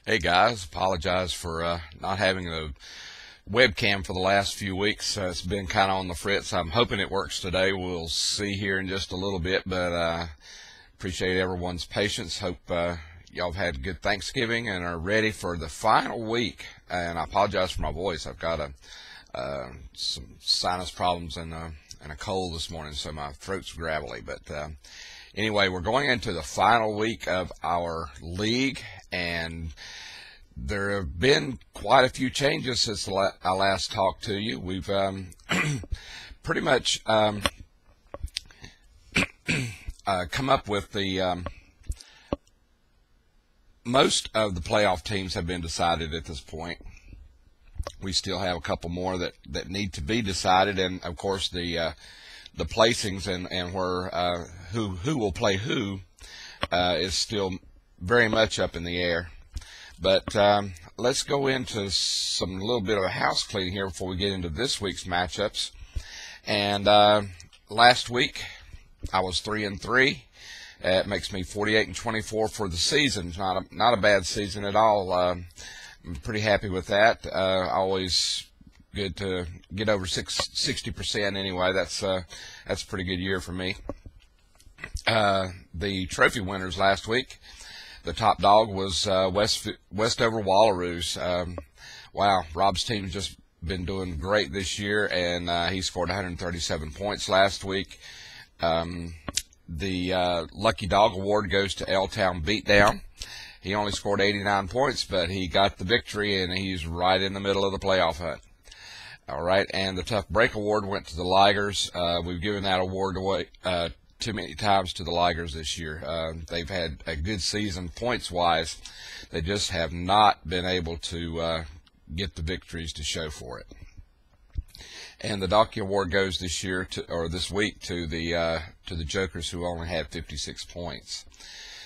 Hey guys, apologize for not having a webcam for the last few weeks. It's been kind of on the fritz. I'm hoping it works today. We'll see here in just a little bit, but appreciate everyone's patience. Hope y'all have had a good Thanksgiving and are ready for the final week. And I apologize for my voice. I've got some sinus problems and a cold this morning, so my throat's gravelly. But anyway, we're going into the final week of our league, and there have been quite a few changes since I last talked to you. We've pretty much come up with the most of the playoff teams have been decided at this point. We still have a couple more that need to be decided, and of course the placings and where who will play who is still very much up in the air. But let's go into a little bit of a house cleaning here before we get into this week's matchups. And last week I was 3-3. It makes me 48-24 for the season. Not a bad season at all. I'm pretty happy with that. Always good to get over 60% anyway. That's a pretty good year for me. The trophy winners last week, the top dog was Westover Wallaroos. Wow, Rob's team's just been doing great this year, and he scored 137 points last week. The Lucky Dog Award goes to L-Town Beatdown. He only scored 89 points, but he got the victory, and he's right in the middle of the playoff hunt. All right, and the Tough Break Award went to the Ligers. We've given that award away too many times to the Ligers this year. They've had a good season points-wise. They just have not been able to get the victories to show for it. And the Donkey Award goes this week to the Jokers, who only had 56 points.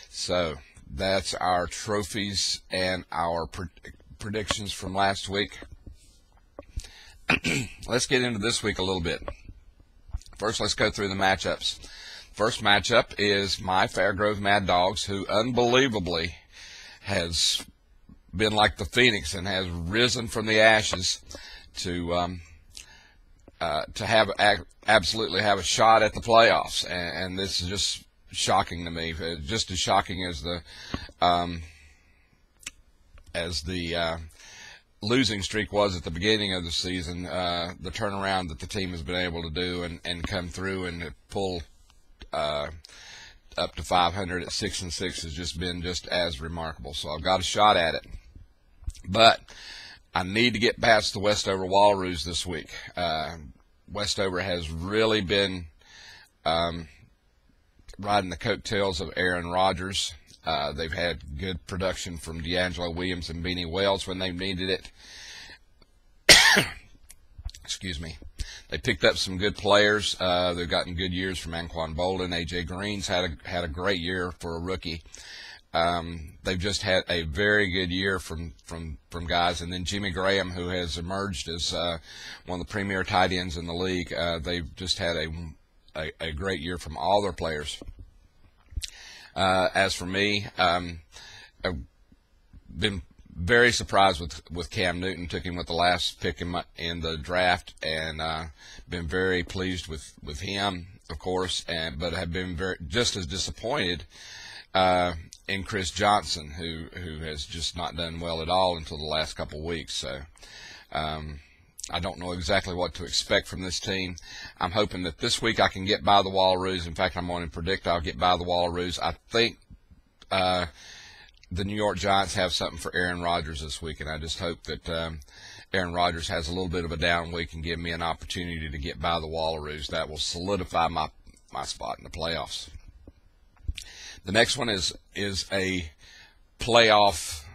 So that's our trophies and our predictions from last week. Let's get into this week a little bit. First, let's go through the matchups. First matchup is my Fairgrove Mad Dogs, who unbelievably has been like the Phoenix and has risen from the ashes to absolutely have a shot at the playoffs. And this is just shocking to me, just as shocking as the losing streak was at the beginning of the season. The turnaround that the team has been able to do and come through and pull up to 500 at 6-6 has just been just as remarkable. So I've got a shot at it, but I need to get past the Westover Wallaroos this week. Westover has really been riding the coattails of Aaron Rodgers. They've had good production from D'Angelo Williams and Beanie Wells when they've needed it. Excuse me. They picked up some good players. They've gotten good years from Anquan Bolden. A.J. Green's had a great year for a rookie. They've just had a very good year from guys. And then Jimmy Graham, who has emerged as one of the premier tight ends in the league. They've just had a great year from all their players. As for me, I've been very surprised with Cam Newton. Took him with the last pick in the draft, and been very pleased with him, of course, but have been just as disappointed in Chris Johnson, who has just not done well at all until the last couple of weeks. So I don't know exactly what to expect from this team. I'm hoping that this week I can get by the Wallaroos. In fact, I'm going to predict I'll get by the Wallaroos. I think the New York Giants have something for Aaron Rodgers this week, and I just hope that Aaron Rodgers has a little bit of a down week and give me an opportunity to get by the Wallaroos. That will solidify my spot in the playoffs. The next one is a playoff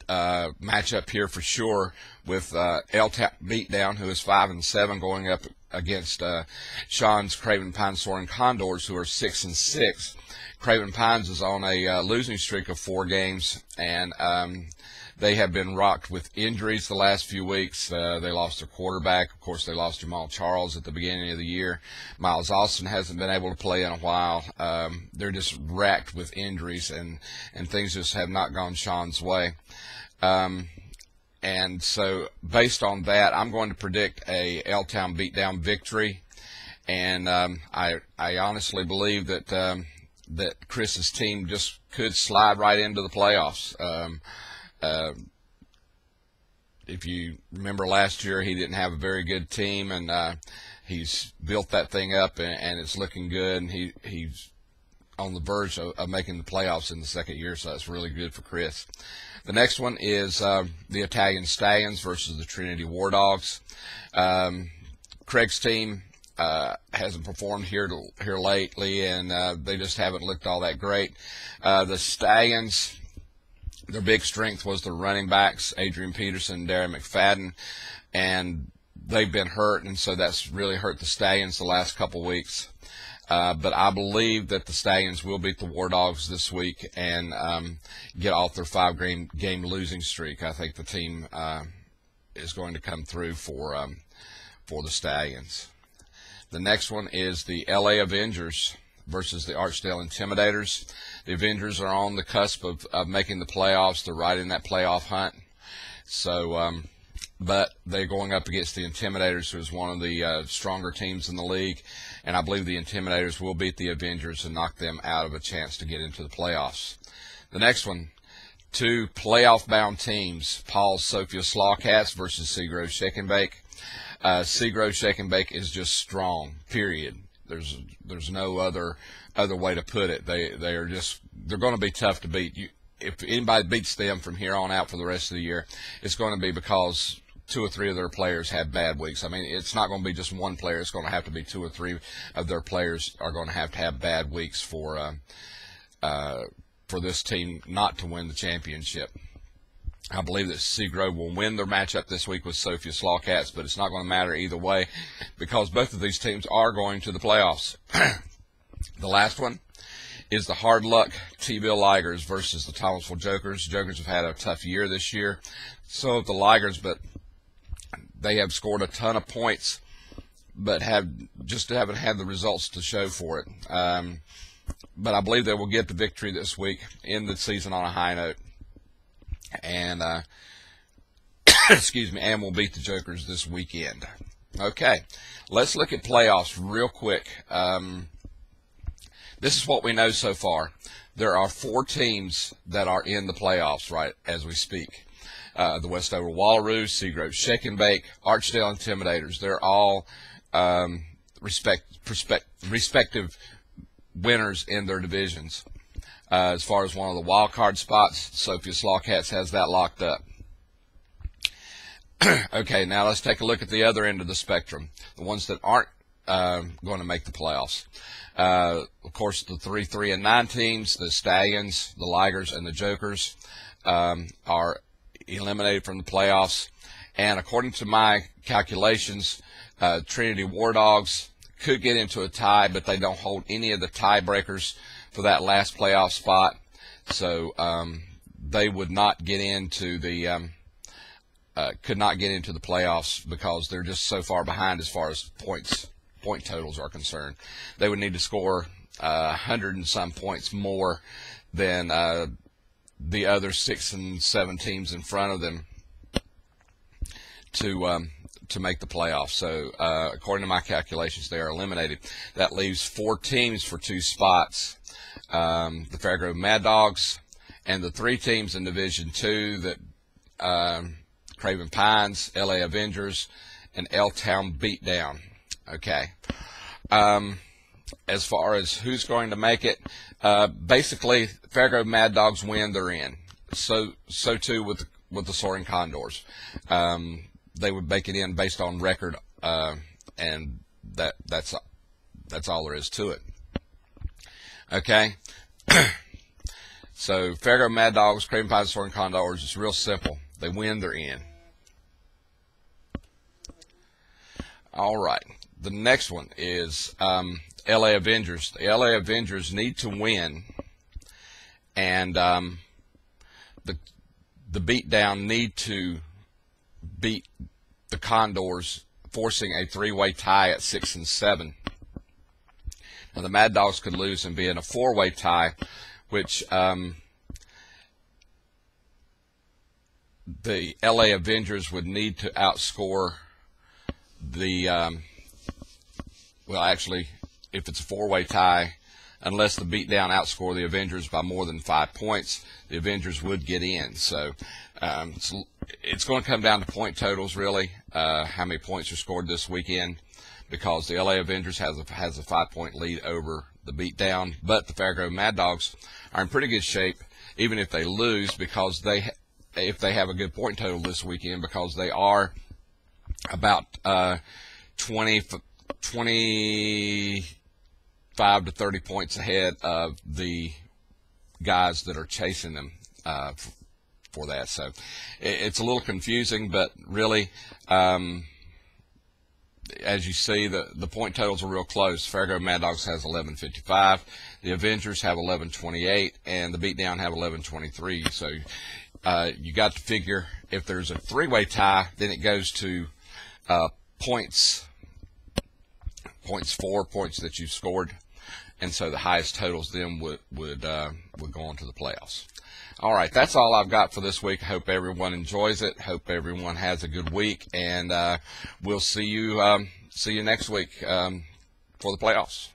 matchup here for sure, with L-Town Beatdown, who is 5-7, going up against Sean's Craven Pines Soaring Condors, who are 6-6. Craven Pines is on a losing streak of 4 games, and They have been rocked with injuries the last few weeks. They lost their quarterback. Of course, they lost Jamal Charles at the beginning of the year. Miles Austin hasn't been able to play in a while. They're just racked with injuries, and things just have not gone Sean's way. And so based on that, I'm going to predict a L-Town beatdown victory. And I honestly believe that that Chris's team just could slide right into the playoffs. If you remember last year, he didn't have a very good team, and he's built that thing up, and it's looking good. And he's on the verge of making the playoffs in the second year, so that's really good for Chris. The next one is the Italian Stallions versus the Trinity War Dogs. Craig's team hasn't performed here lately, and they just haven't looked all that great. The Stallions, their big strength was their running backs, Adrian Peterson, Darren McFadden, and they've been hurt, and so that's really hurt the Stallions the last couple weeks. But I believe that the Stallions will beat the War Dogs this week and get off their 5-game losing streak. I think the team is going to come through for the Stallions. The next one is the LA Avengers versus the Archdale Intimidators. The Avengers are on the cusp of making the playoffs. They're right in that playoff hunt. So, but they're going up against the Intimidators, who is one of the stronger teams in the league. And I believe the Intimidators will beat the Avengers and knock them out of a chance to get into the playoffs. The next one, two playoff-bound teams, Paul's Sophia Slawcats versus Seagrove Shake and Bake. Seagrove Shake and Bake is just strong, period. There's no other way to put it. They're going to be tough to beat. If anybody beats them from here on out for the rest of the year, it's going to be because 2 or 3 of their players have bad weeks. I mean, it's not going to be just one player. It's going to have to be 2 or 3 of their players are going to have bad weeks for this team not to win the championship. I believe that Seagrove will win their matchup this week with Sophia Slawcats, but it's not going to matter either way because both of these teams are going to the playoffs. The last one is the Hard Luck T-Bill Ligers versus the Thomasville Jokers. Jokers have had a tough year this year. So have the Ligers, but they have scored a ton of points, but haven't had the results to show for it. But I believe they will get the victory this week, end the season on a high note, and excuse me, and we'll beat the Jokers this weekend. Okay, let's look at playoffs real quick. This is what we know so far. There are 4 teams that are in the playoffs right as we speak. The Westover Wallaroos, Seagrove Shake and Bake, Archdale Intimidators. They're all respective winners in their divisions. As far as one of the wild card spots, Sophia Slawcats has that locked up. Okay, now let's take a look at the other end of the spectrum, the ones that aren't going to make the playoffs. Of course, the 3-3-9 teams, the Stallions, the Ligers, and the Jokers are eliminated from the playoffs. And according to my calculations, Trinity War Dogs could get into a tie, but they don't hold any of the tiebreakers for that last playoff spot. So they would not get into the could not get into the playoffs because they're just so far behind as far as point totals are concerned. They would need to score 100 and some points more than the other 6 and 7 teams in front of them to make the playoffs. So according to my calculations, they are eliminated. That leaves 4 teams for 2 spots. The Fairgrove Mad Dogs and the 3 teams in Division 2 that Craven Pines, LA Avengers, and L-Town Beatdown. Okay. As far as who's going to make it, basically, Fairgrove Mad Dogs win, they're in. So too with the Soaring Condors. They would make it in based on record, and that's all there is to it. Okay. So Fairgrove Mad Dogs, Craven Pines, Soaring Condors, it's real simple. They win, they're in. All right. The next one is LA Avengers. The LA Avengers need to win, and the the beatdown need to beat the Condors, forcing a three-way tie at 6 and 7. Now the Mad Dogs could lose and be in a four-way tie, which the LA Avengers would need to outscore the well, actually, if it's a four-way tie, unless the beatdown outscore the Avengers by more than 5 points, the Avengers would get in. So it's going to come down to point totals, really, how many points are scored this weekend, because the LA Avengers has a 5-point lead over the beatdown. But the Fairgrove Mad Dogs are in pretty good shape, even if they lose, because if they have a good point total this weekend, because they are about 25 to 30 points ahead of the guys that are chasing them for that. So it's a little confusing, but really, as you see, the point totals are real close. Fairgrove Mad Dogs has 11.55, the Avengers have 11.28, and the Beatdown have 11.23. So you got to figure, if there's a three-way tie, then it goes to points 4 points that you scored, and so the highest totals then would go on to the playoffs. All right, that's all I've got for this week. I hope everyone enjoys it. Hope everyone has a good week, and we'll see you next week for the playoffs.